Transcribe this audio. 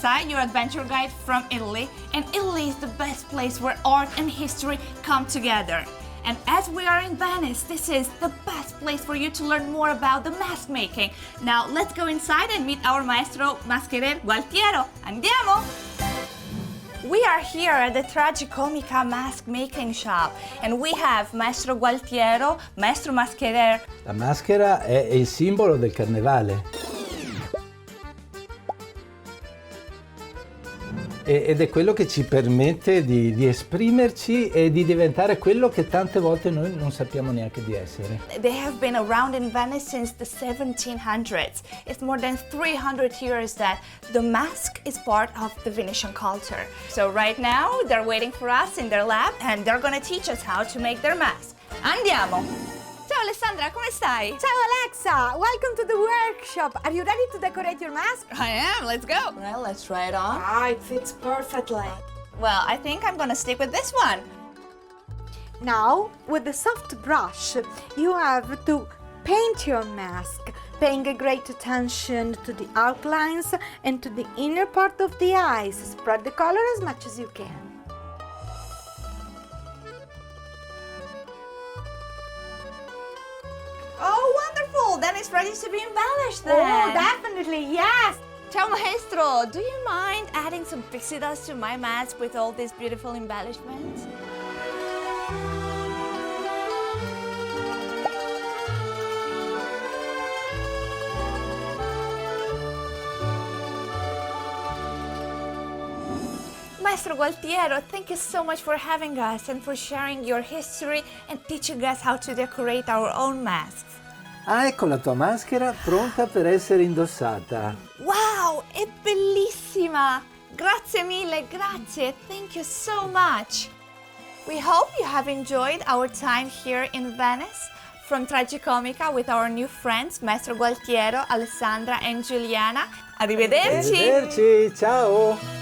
Alexa, your adventure guide from Italy, and Italy is the best place where art and history come together. And as we are in Venice, this is the best place for you to learn more about the mask making. Now let's go inside and meet our maestro mascherer Gualtiero. Andiamo! We are here at the Tragicomica mask making shop, and we have Maestro Gualtiero, Maestro Mascherer. La maschera è il simbolo del Carnevale. Ed è quello che ci permette di esprimerci e di diventare quello che tante volte noi non sappiamo neanche di essere. They have been around in Venice since the 1700s. It's more than 300 years that the mask is part of the Venetian culture. So right now they're waiting for us in their lab and they're gonna teach us how to make their mask. Andiamo! Ciao Alessandra, come stai? Ciao Alexa, welcome to the workshop. Are you ready to decorate your mask? I am, let's go. Well, let's try it on. It fits perfectly. Well, I think I'm gonna stick with this one. Now, with the soft brush, you have to paint your mask, paying a great attention to the outlines and to the inner part of the eyes. Spread the color as much as you can. Oh, wonderful! Then it's ready to be embellished then. Oh, definitely, yes! Ciao maestro, do you mind adding some pixie dust to my mask with all these beautiful embellishments? Maestro Gualtiero, thank you so much for having us and for sharing your history and teaching us how to decorate our own masks. Ah, ecco la tua maschera pronta per essere indossata. Wow, è bellissima! Grazie mille, grazie. Thank you so much. We hope you have enjoyed our time here in Venice from Tragicomica with our new friends, Maestro Gualtiero, Alessandra and Giuliana. Arrivederci! Arrivederci, ciao!